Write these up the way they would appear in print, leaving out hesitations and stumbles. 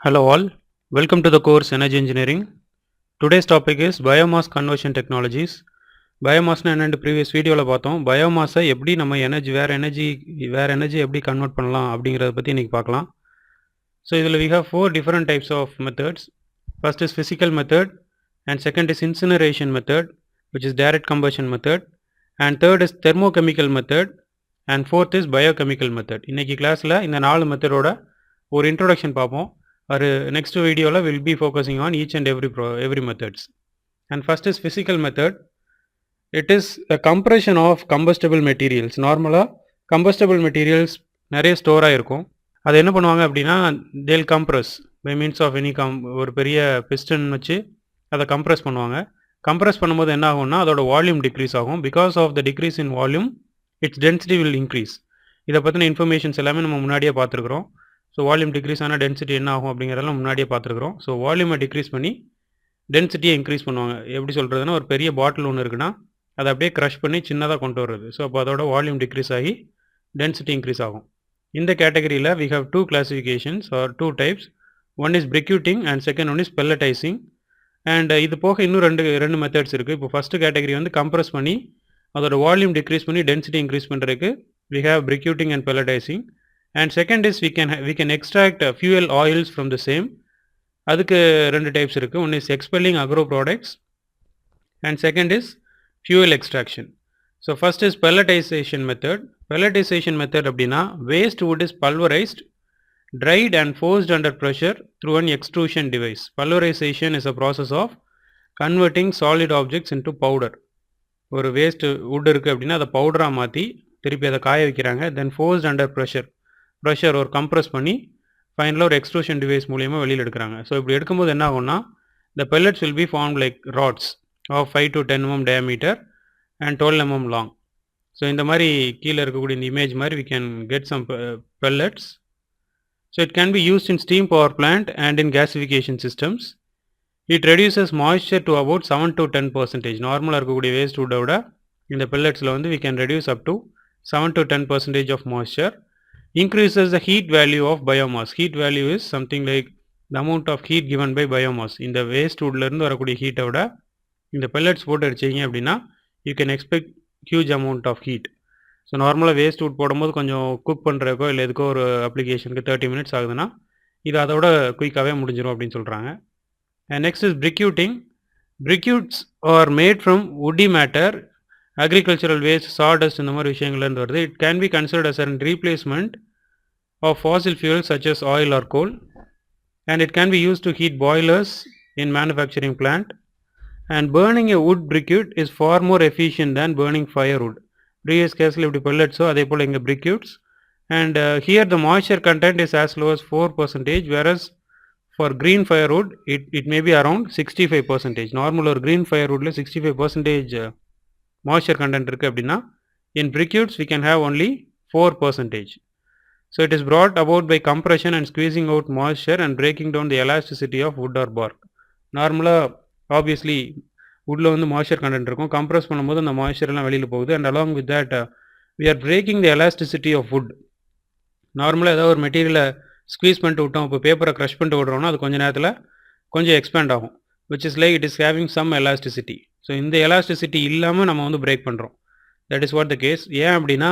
Hello all, welcome to the course Energy Engineering. Today's topic is Biomass Conversion Technologies. பயோமாஸ்னா என்னென்னு previous வீடியோவில் பார்த்தோம். பயோமாஸை எப்படி நம்ம வேறு எனர்ஜி எப்படி கன்வெர்ட் பண்ணலாம் அப்படிங்கிறத பற்றி இன்றைக்கி பார்க்கலாம். ஸோ இதில் we have 4 different types of methods. First is physical method, and second is incineration method, which is direct combustion method, and third is thermochemical method, and fourth is biochemical method. இன்றைக்கி கிளாஸில் இந்த 4 மெத்தடோட ஒரு introduction பார்ப்போம். Our next video will be focusing on each and every methods. And first is physical method. It is a compression of combustible materials. Normally combustible materials நிறைய store ஆகிருக்கும். அது என்ன பண்ணுவாங்க அப்படின்னா they'll compress by means of any ஒரு பெரிய piston வச்சு அதை கம்ப்ரெஸ் பண்ணுவாங்க. கம்ப்ரெஸ் பண்ணும்போது என்ன ஆகும்னா அதோட வால்யூம் டிக்ரீஸ் ஆகும். Because of the decrease in volume its density will increase. இதை பற்றின இன்ஃபர்மேஷன்ஸ் எல்லாமே நம்ம முன்னாடியே பார்த்துருக்குறோம். ஸோ வால்யூம் டிக்ரீஸ் ஆனால் டென்சிட்டி என்ன ஆகும் அப்படிங்கிறதெல்லாம் முன்னாடியே பார்த்துருக்குறோம். ஸோ வால்யூமை டிக்ரீஸ் பண்ணி டென்சிட்டியை இன்க்ரீஸ் பண்ணுவாங்க. எப்படி சொல்கிறதுனா ஒரு பெரிய பாட்டில் ஒன்று இருக்குன்னா அதை அப்படியே க்ரஷ் பண்ணி சின்னதாக கொண்டு வர்றது. ஸோ அப்போ அதோட வால்யூம் டிக்ரீஸ் ஆகி டென்சிட்டி இன்க்ரீஸ் ஆகும். இந்த கேட்டகரியில் we have two classifications or two types. One is briquetting and second one is pelletizing. And இது போக இன்னும் ரெண்டு மெத்தட்ஸ் இருக்குது. இப்போ ஃபஸ்ட்டு கேட்டகரி வந்து கம்ப்ரெஸ் பண்ணி அதோட வால்யூம் டிக்ரீஸ் பண்ணி டென்சிட்டி இன்க்ரீஸ் பண்ணுறதுக்கு we have briquetting and pelletizing. And second is we can extract fuel oils from the same. அதுக்கு ரெண்டு டைப்ஸ் இருக்குது. ஒன்று is expelling agro products and second is fuel extraction. So first is pelletization method. Pelletization method அப்படின்னா waste wood is pulverized, dried and forced under pressure through an extrusion device. Pulverization is a process of converting solid objects into powder. ஒரு waste wood இருக்குது அப்படின்னா அதை பவுடராக மாற்றி திருப்பி அதை காய வைக்கிறாங்க. then forced under pressure ஒரு கம்ப்ரெஸ் பண்ணி ஃபைனலாக ஒரு எக்ஸ்ட்ரூஷன் டிவைஸ் மூலியமாக வெளியில் எடுக்கிறாங்க. ஸோ இப்படி எடுக்கும்போது என்ன ஆகும்னா the pellets will be formed like rods of 5 to 10 mm diameter and 12 mm long. So இந்த மாதிரி கீழே இருக்கக்கூடிய இந்த இமேஜ் மாதிரி we can get some pellets. So it can be used in steam power plant and in gasification systems. It reduces moisture to about 7 to 10%. நார்மலாக இருக்கக்கூடிய waste வுட்டை விட இந்த pelletsல வந்து we can reduce up to 7 to 10% of moisture. Increases the heat value of biomass. Heat value is something like the amount of heat given by biomass. இந்த waste வுட்லேருந்து வரக்கூடிய ஹீட்டை விட இந்த பெல்லட்ஸ் போட்டு அடிச்சிங்க அப்படின்னா you can expect huge amount of heat. So நார்மலாக வேஸ்ட் வுட் போடும்போது கொஞ்சம் குக் பண்ணுறக்கோ இல்லை எதுக்கோ ஒரு அப்ளிகேஷனுக்கு 30 minutes ஆகுதுன்னா இது அதோட குயிக்காகவே முடிஞ்சிடும் அப்படின்னு சொல்கிறாங்க. And next is briquetting. Briquettes are made from woody matter, agricultural waste, sawdust இந்த மாதிரி விஷயங்கள்லேருந்து வருது. It can be considered as a replacement of fossil fuels such as oil or coal, and it can be used to heat boilers in manufacturing plant. And burning a wood briquette is far more efficient than burning firewood. Previous caseல இப்படி pelletsோ அதே போல் இங்கே briquettes. And here the moisture content is as low as 4%, whereas for green firewood it may be around 65%. Normal ஒரு green firewoodல 65% moisture content இருக்குது அப்படின்னா in briquettes we can have only 4%. So it is brought about by compression and squeezing out moisture and breaking down the elasticity of wood or bark. நார்மலாக obviously வுட்டில் வந்து moisture content இருக்கும். Compress பண்ணும்போது அந்த moisture எல்லாம் வெளியில் போகுது. And along with that we are breaking the elasticity of wood. நார்மலாக ஏதாவது ஒரு மெட்டீரியலை ஸ்க்வீஸ் பண்ணிட்டு விட்டோம், இப்போ பேப்பரை க்ரஷ் பண்ணிட்டு விடுறோம்னா அது கொஞ்சம் நேரத்தில் கொஞ்சம் எக்ஸ்பேண்ட் ஆகும். Which is like it is having some elasticity. So இந்த எலாஸ்டிசிட்டி இல்லாமல் நம்ம வந்து பிரேக் பண்ணுறோம். That is what the case. ஏன் அப்படின்னா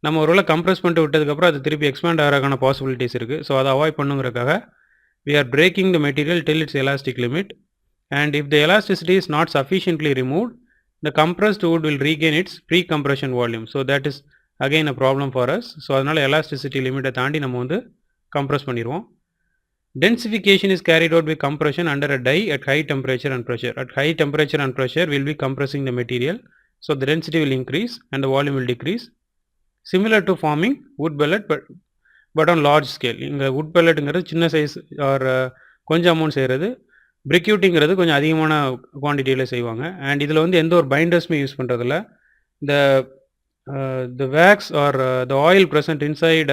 நம்ம ஒருவேளை கம்ப்ரெஸ் பண்ணிட்டு விட்டதுக்கப்புறம் அது திருப்பி எக்ஸ்பேண்ட் ஆகிறதுக்கான பாசிபிலிட்டிஸ் இருக்குது. ஸோ அதை avoid பண்ணுங்கிறதுக்காக we are breaking the material till its elastic limit. And if the elasticity is not sufficiently removed, the compressed wood will regain its pre-compression volume. So that is again a problem for us. So அதனால் elasticity லிமிட்டை தாண்டி நம்ம வந்து compress பண்ணிடுவோம். Densification is carried out by compression under a die at high temperature and pressure. At high temperature and pressure we will be compressing the material. So the density will increase and the volume will decrease. Similar to forming wood pellet but on large scale. இங்கே wood pelletங்கிறது சின்ன size R கொஞ்சம் amount செய்கிறது. briquettingங்கிறது கொஞ்சம் அதிகமான குவான்டிட்டியில் செய்வாங்க. And இதில் வந்து எந்த ஒரு பைண்டர்ஸுமே யூஸ் பண்ணுறதில்ல. the wax or the oil present inside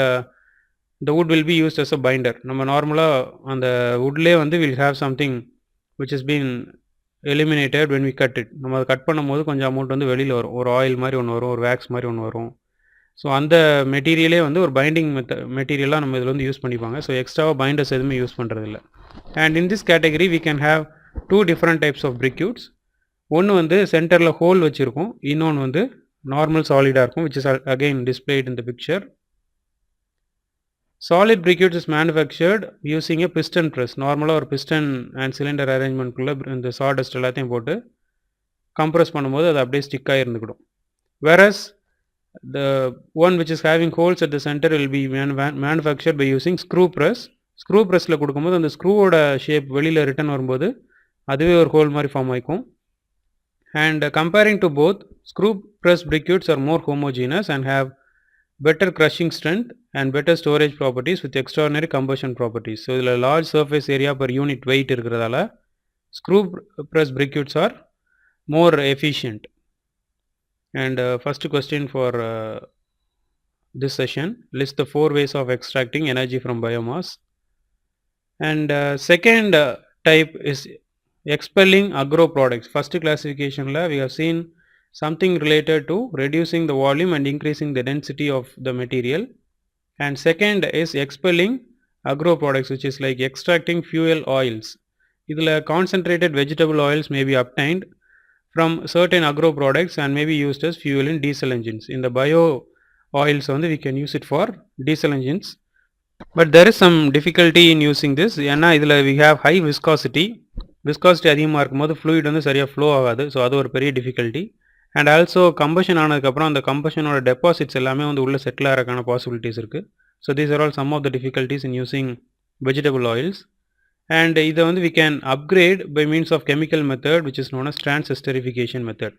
the wood will be used as a binder. நம்ம நார்மலாக அந்த woodலே வந்து will have something which has been eliminated when we cut it. நம்ம அதை கட் பண்ணும்போது கொஞ்சம் அமௌண்ட் வந்து வெளியில் வரும். ஒரு ஆயில் மாதிரி ஒன்று வரும், ஒரு வேக்ஸ் மாதிரி ஒன்று வரும். ஸோ அந்த மெட்டீரியலே வந்து ஒரு பைண்டிங் மெட்டீரியலாக நம்ம இதில் வந்து யூஸ் பண்ணிப்பாங்க. ஸோ எக்ஸ்ட்ராவாக பைண்டர்ஸ் எதுவுமே யூஸ் பண்ணுறதில்ல. And in this category we can have 2 different types of briquettes. ஒன்று வந்து சென்டரில் ஹோல் வச்சுருக்கும், இன்னொன்று வந்து நார்மல் சாலிடாக இருக்கும், which is again displayed in the picture. Solid briquettes is manufactured using a piston press. நார்மலாக ஒரு piston and cylinder arrangementக்குள்ளே இந்த sawdust எல்லாத்தையும் போட்டு கம்ப்ரஸ் பண்ணும்போது அது அப்படியே ஸ்டிக் ஆகி இருந்துக்கிடும். Whereas the one which is having holes at the center will be manufactured by using screw press. Screw ப்ரெஸ்ஸில் கொடுக்கும்போது அந்த ஸ்க்ரூவோட ஷேப் வெளியில் ரிட்டர்ன் வரும்போது அதுவே ஒரு ஹோல் மாதிரி ஃபார்ம் ஆகிக்கும். And comparing to both, screw press briquettes are more homogeneous and have better crushing strength and better storage properties with extraordinary combustion properties. So இதில் large surface area per unit weight இருக்கிறதால screw press briquettes are more efficient. And first question for this session, list the 4 ways of extracting energy from biomass. And second type is expelling agro products. First classification la we have seen something related to reducing the volume and increasing the density of the material, and second is expelling agro products, which is like extracting fuel oils. idhula concentrated vegetable oils may be obtained from certain agro products and may be used as fuel in diesel engines. In the bio oils only we can use it for diesel engines, but there is some difficulty in using this. ஏன்னா இதில் we have high viscosity அதிகமாக இருக்கும்போது fluid வந்து சரியாக flow ஆகாது. So அது ஒரு பெரிய டிஃபிகல்ட்டி. அண்ட் ஆல்சோ கம்பஷன் ஆனதுக்கப்புறம் அந்த கம்பஷனோட டெபாசிட்ஸ் எல்லாமே வந்து உள்ளே செட்டில் ஆகிறக்கான பாசிபிலிட்டிஸ் இருக்குது. So these are all some of the difficulties in using vegetable oils. And இதை வந்து we can upgrade by means of chemical method which is known as transesterification method.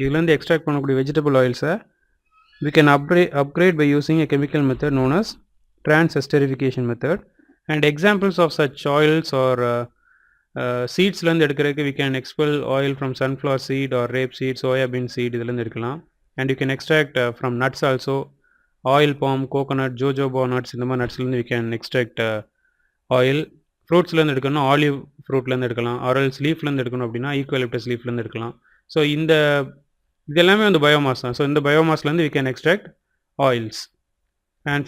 இதுலேருந்து எக்ஸ்ட்ராக்ட் பண்ணக்கூடிய vegetable ஆயில்ஸை we can upgrade by using a chemical method known as trans-esterification method. And examples of such oils or seedsலேருந்து எடுக்கிறதுக்கு we can expel oil from sunflower seed or rape seed, soya bean seed இதுலேருந்து எடுக்கலாம். And you can extract from nuts also, oil palm, coconut, jojoba nuts, இந்த மாதிரி நட்ஸ்லேருந்து we can extract oil. ஃப்ரூட்ஸ்லேருந்து எடுக்கணும், olive ஃப்ரூட்லேருந்து எடுக்கலாம், ஆரல்ஸ் லீஃப்லேருந்து எடுக்கணும் அப்படின்னா ஈக்குவலிப்டஸ் லீஃப்லேருந்து எடுக்கலாம். ஸோ இது எல்லாமே வந்து பயோமாஸ் தான். ஸோ இந்த பயோமாஸ்லேருந்து we can extract oils. And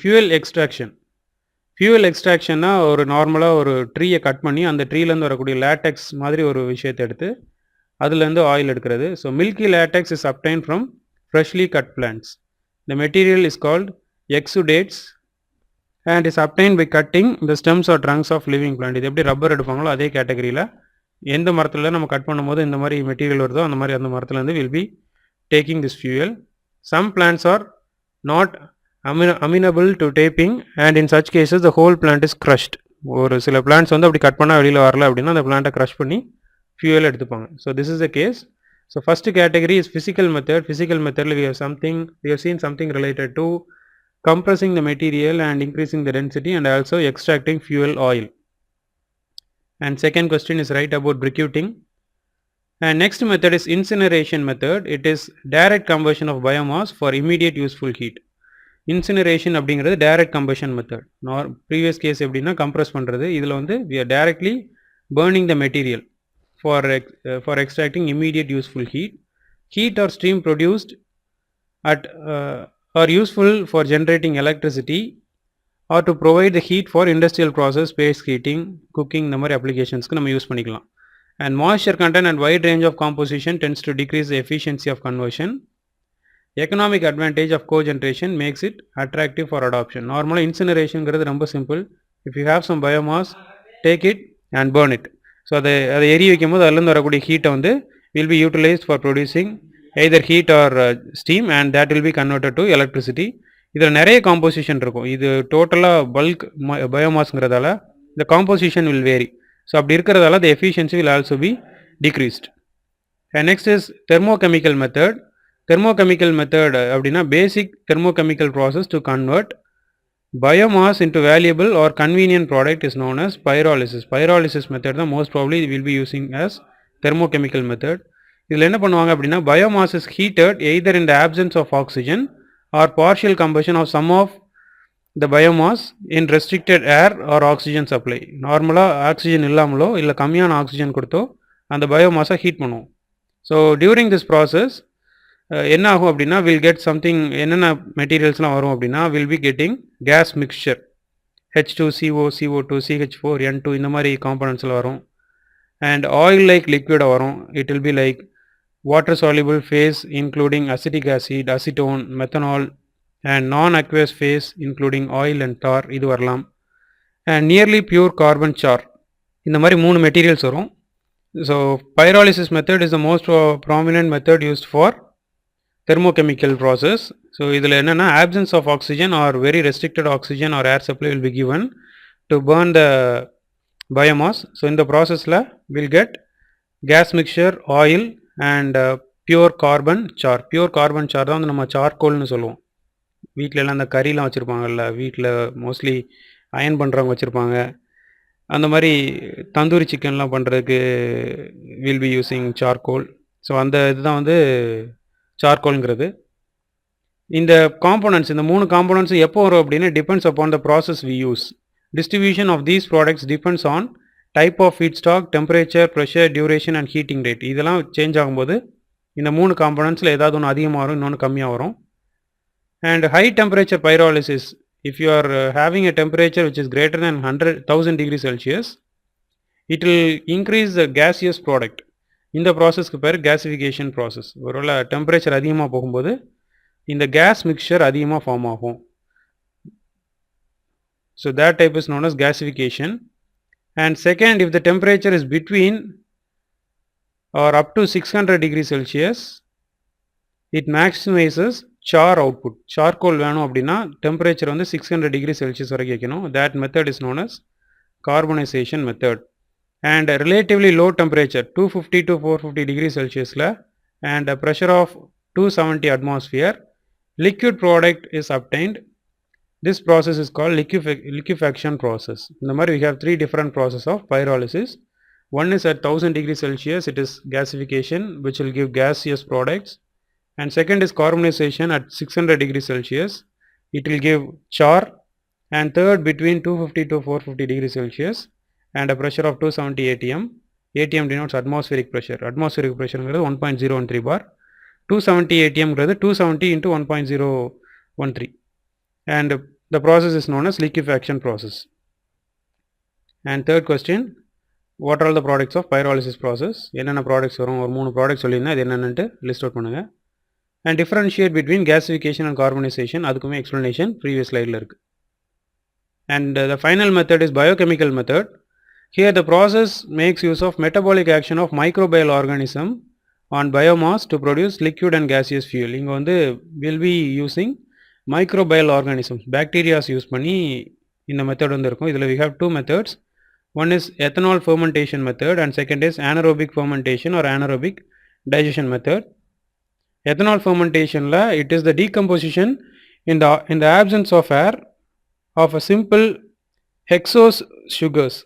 fuel extractionனா ஒரு நார்மலாக ஒரு ட்ரீயை கட் பண்ணி அந்த ட்ரீலேருந்து வரக்கூடிய லேட்டெக்ஸ் மாதிரி ஒரு விஷயத்தை எடுத்து அதுலேருந்து ஆயில் எடுக்கிறது. So milky LaTeX is obtained from freshly cut plants. The material is called exudates and is obtained by cutting the stems or trunks of living plant. இது எப்படி ரப்பர் எடுப்பாங்களோ அதே கேட்டகரியில் எந்த மரத்தில் நம்ம கட் பண்ணும்போது இந்த மாதிரி மெட்டீரியல் வருதோ அந்த மாதிரி அந்த மரத்துலேருந்து will be taking this fuel. Some plants are not amenable to taping and in such cases the whole plant is crushed. ஒரு சில plants வந்து அப்படி கட் பண்ணால் வெளியில் வரல அப்படின்னா அந்த பிளான்ட்டை க்ரஷ் பண்ணி ஃபியூவல் எடுத்துப்பாங்க. So this is the case. So first category is physical method. Physical method we have seen something related to compressing the material and increasing the density and also extracting fuel oil. And second question is right about briquetting. And next method is incineration method. It is direct combustion of biomass for immediate useful heat. Incineration அப்படிங்கிறது direct combustion method. Previous case எப்படின்னா compress பண்ணுறது, இதில் வந்து we are directly burning the material for extracting immediate useful heat. Heat or steam produced are useful for generating electricity or to provide the heat for industrial process, space heating, cooking, இந்த மாதிரி applications-க்கு நம்ம use பண்ணிக்கலாம். And moisture content and wide range of composition tends to decrease the efficiency of conversion. Economic advantage of cogeneration makes it attractive for adoption. Normally incineration ங்கிறது ரொம்ப simple. If you have some biomass, take it and burn it. So அதை எரிய வைக்கும் போது அதிலிருந்து வரக்கூடிய ஹீட்டை வந்து will be utilized for producing either heat or steam and that will be converted to electricity. இதில் நிறைய காம்போசிஷன் இருக்கும். இது டோட்டலாக பல்க் பயோமாஸ்ங்கிறதால the composition will vary. So அப்படி இருக்கிறதால the efficiency will also be decreased. And next is thermochemical method. Thermochemical method அப்படின்னா basic thermochemical process to convert biomass into valuable or convenient product is known as pyrolysis. Pyrolysis method தான் most probably will be using as thermochemical method. இதில் என்ன பண்ணுவாங்க அப்படின்னா biomass is heated either in the absence of oxygen or partial combustion of some of the biomass in restricted air or oxygen supply. நார்மலாக oxygen இல்லாமலோ இல்லை கம்மியான oxygen கொடுத்தோ அந்த பயோமாஸை heat பண்ணுவோம். ஸோ டியூரிங் திஸ் ப்ராசஸ் என்ன ஆகும் அப்படின்னா வில் கெட் சம்திங் என்னென்ன மெட்டீரியல்ஸ்லாம் வரும் அப்படின்னா will be getting gas mixture H2CO CO2 CH4 N2 இந்த மாதிரி காம்பனன்ட்ஸில் வரும். அண்ட் ஆயில் லைக் லிக்விடாக வரும். It will be like water soluble phase including acetic acid, acetone, methanol and non-aqueous phase including oil and tar இது வரலாம். And nearly pure carbon sir இந்த மாதிரி 3 materials வரும். So pyrolysis method is the most prominent method used for thermochemical process. So இதில் என்னென்னா absence of oxygen or very restricted oxygen or air supply will be given to burn the biomass. So இந்த ப்ராசஸில் will get gas mixture, oil and pure carbon char. Pure carbon char தான் வந்து நம்ம சார்கோல்னு சொல்லுவோம். வீட்டில் எல்லாம் அந்த கறிலாம் வச்சுருப்பாங்கல்ல, வீட்டில் மோஸ்ட்லி அயன் பண்ணுறவங்க வச்சுருப்பாங்க. அந்த மாதிரி தந்தூரி சிக்கன்லாம் பண்ணுறதுக்கு will be using charcoal. So அந்த இதுதான் வந்து சார்கோல்ங்கிறது. இந்த காம்போனன்ட்ஸ் இந்த 3 காம்போனன்ட்ஸ் எப்போ வரும் அப்படின்னா depends upon the process we use. Distribution of these products depends on type of feedstock, temperature, pressure, duration and heating rate. இதெல்லாம் சேஞ்ச் ஆகும்போது இந்த 3 காம்போனன்ட்ஸில் ஏதாவது ஒன்று அதிகமாக வரும், இன்னொன்று கம்மியாக வரும். And high temperature pyrolysis, if you are having a temperature which is greater than 100,000 degrees Celsius, it will increase the gaseous product. இந்த ப்ராசஸ்க்கு பேர் கேசிஃபிகேஷன் ப்ராசஸ். ஒருவேளை டெம்பரேச்சர் அதிகமாக போகும்போது இந்த கேஸ் மிக்சர் அதிகமாக ஃபார்ம் ஆகும். So that type is known as gasification. And second, if the temperature is between or up to 600 degrees Celsius, it maximizes sir output. Charcoal வேணும் அப்படின்னா டெம்பரேச்சர் வந்து 600 டிகிரி செல்சியஸ் வரைக்கும் வைக்கணும். that method is known as carbonization method. and relatively low temperature 250 to 450 degree celsiusல and a pressure of 270 atmosphere, liquid product is obtained. This process is called liquefaction process. இந்த மாதிரி we have 3 different process of pyrolysis. One is at 1000 degree Celsius, it is gasification which will give gaseous products. And second is carbonization at 600 degrees Celsius, it will give char. And third between 250 to 450 degrees Celsius and a pressure of 270 atm. atm denotes atmospheric pressure. Atmospheric pressure is 1.013 bar. 270 atm is 270 into 1.013. and the process is known as liquefaction process. And third question, what are all the products of pyrolysis process? என்னென்ன products வரும்? ஒரு 3 products சொல்லியிருந்தேன், அது என்னென்னு list out பண்ணுங்க. and differentiate between gasification and carbonization, அதுக்குமே explanation previous slideல இருக்கு. and the final method is biochemical method. Here the process makes use of metabolic action of microbial organism on biomass to produce liquid and gaseous fuel. இங்க வந்து will be using microbial organisms, bacteria use பண்ணி இந்த method வந்து இருக்கும். இதில் we have 2 methods. One is ethanol fermentation method and second is anaerobic fermentation or anaerobic digestion method. Ethanol fermentation la it is the decomposition in the absence of air of a simple hexose sugars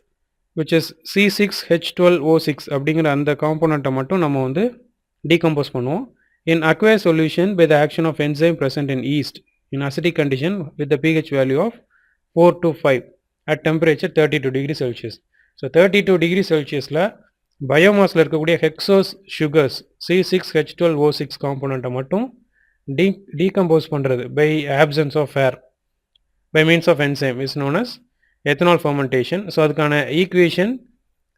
which is C6H12O6 அப்படிங்கிற அந்த காம்போனண்ட்டை மட்டும் நம்ம வந்து decompose பண்ணுவோம் in aqueous solution by the action of enzyme present in yeast in acidic condition with the pH value of 4 to 5 at temperature 32 degree Celsius. So 32 degree Celsiusல பயோமாஸில் இருக்கக்கூடிய hexose sugars C6H12O6 காம்போனண்ட்டை மட்டும் decompose பண்ணுறது by absence of air by means of enzyme is known as ethanol fermentation. So அதுக்கான equation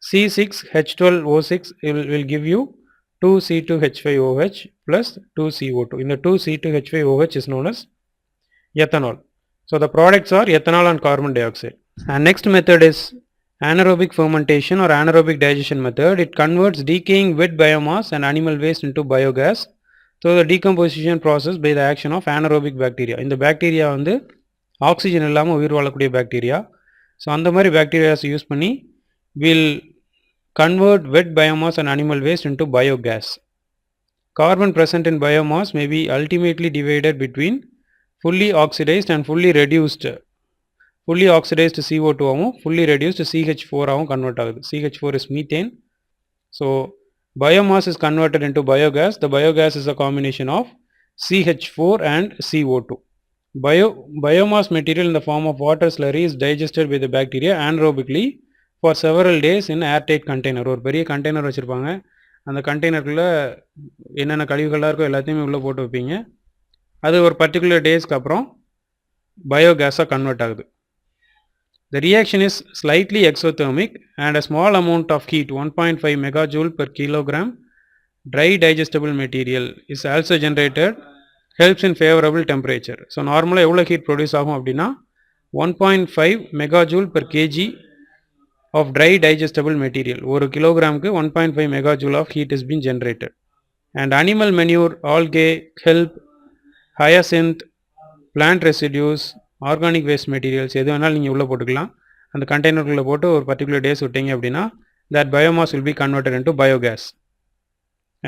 C6H12O6 will give you 2C2H5OH plus 2CO2. இந்த 2C2H5OH is known as ethanol. So the products are ethanol and carbon dioxide. And next method is anaerobic fermentation or anaerobic digestion method. It converts decaying wet biomass and animal waste into biogas through the decomposition process by the action of anaerobic bacteria. இந்த bacteria வந்து oxygen இல்லாமல் உயிர் வாழக்கூடிய bacteria. So அந்த மாதிரி bacterias use பண்ணி will convert wet biomass and animal waste into biogas. Carbon present in biomass may be ultimately divided between fully oxidized and fully reduced. fully oxidized CO2 ஆகவும் fully reduced CH4 ஆகவும் convert ஆகுது. CH4 is methane. So biomass is converted into biogas. The biogas is a combination of CH4 and CO2. Biomass material in the form of water slurry is digested by the bacteria anaerobically for several days in airtight container. ஒரு பெரிய container வச்சுருப்பாங்க, அந்த கண்டெய்னருக்குள்ளே என்னென்ன கழிவுகளாக இருக்கோ எல்லாத்தையுமே உள்ளே போட்டு வைப்பீங்க. அது ஒரு பர்டிகுலர் டேஸ்க்கு அப்புறம் பயோகேஸாக கன்வெர்ட் ஆகுது. The reaction is slightly exothermic and a small amount of heat 1.5 megajoule per kilogram dry digestible material is also generated, helps in favorable temperature. So நார்மலாக எவ்வளோ ஹீட் ப்ரொடியூஸ் ஆகும் அப்படின்னா 1.5 megajoule per kg of dry digestible material. ஒரு கிலோகிராமுக்கு 1.5 megajoule of heat is being generated. And animal manure, algae, kelp, hyacinth, plant residues, organic waste materials எது வேணாலும் நீங்கள் உள்ளே போட்டுக்கலாம். அந்த கண்டெய்னருக்குள்ளே போட்டு ஒரு பர்டிகுலர் டேஸ் விட்டீங்க அப்படின்னா that biomass will be converted into biogas.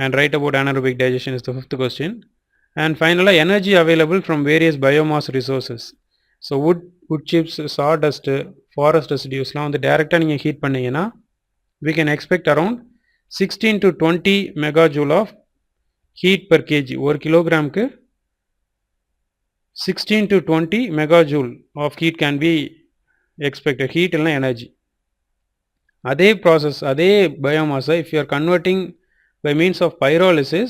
And write about anaerobic digestion is the fifth question. And finally, energy available from various biomass resources. So wood chips, sawdust, forest residuesலாம் வந்து டைரெக்டாக நீங்கள் heat பண்ணிங்கன்னா we can expect around 16 to 20 megajoule of heat per kg. ஒரு கிலோகிராமுக்கு 16 to 20 megajoule of heat can be expected. Heat இல்லைனா energy. அதே process அதே பயோமாஸை if you are converting by means of pyrolysis,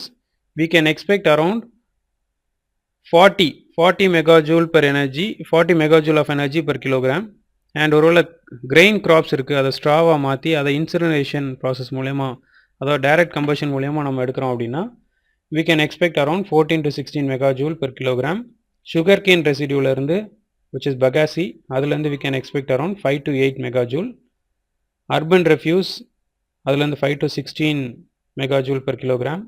we can expect around 40 megajoule per energy, 40 megajoule of energy per kilogram. And ஒருவேளை grain graphs இருக்குது, அதை ஸ்ட்ராவாக மாற்றி அதை incineration process மூலயமா அதாவது டைரக்ட் கம்பஷன் மூலயமா நம்ம எடுக்கிறோம் அப்படின்னா we can expect around 14 to 16 megajoule per kilogram. Sugar cane ரெசிடியூலேருந்து which is bagasse, அதுலேருந்து we can expect around 5 to 8 megajoule. Urban refuse அதுலேருந்து 5 to 16 megajoule per kilogram.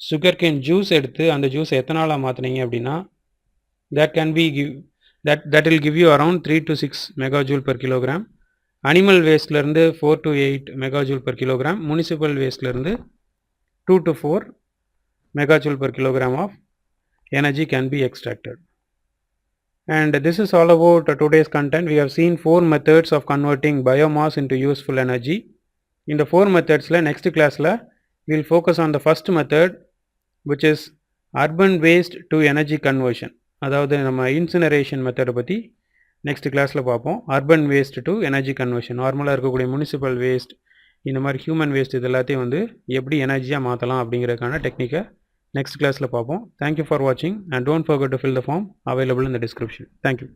Sugar cane juice எடுத்து அந்த ஜூஸை எத்தனாலாக மாற்றினீங்க அப்படின்னா that will give you around 3 to 6 megajoule per kilogram. Animal வேஸ்ட்லேருந்து 4 to 8 megajoule per kilogram. Municipal வேஸ்ட்லேருந்து 2 to 4 megajoule per kilogram of energy can be extracted. And this is all about today's content. We have seen 4 methods of converting biomass into useful energy. In the 4 methods next class we'll focus on the first method, which is urban waste to energy conversion. அதாவது நம்ம incineration மெத்தடை பற்றி next கிளாஸில் பார்ப்போம். Urban waste to energy conversion, நார்மலாக இருக்கக்கூடிய municipal waste, இந்த மாதிரி ஹியூமன் வேஸ்ட் இது எல்லாத்தையும் வந்து எப்படி எனர்ஜியாக மாற்றலாம் அப்படிங்கிறதுக்கான டெக்னிக்கை next class la paapom. Thank you for watching and don't forget to fill the form available in the description. Thank you.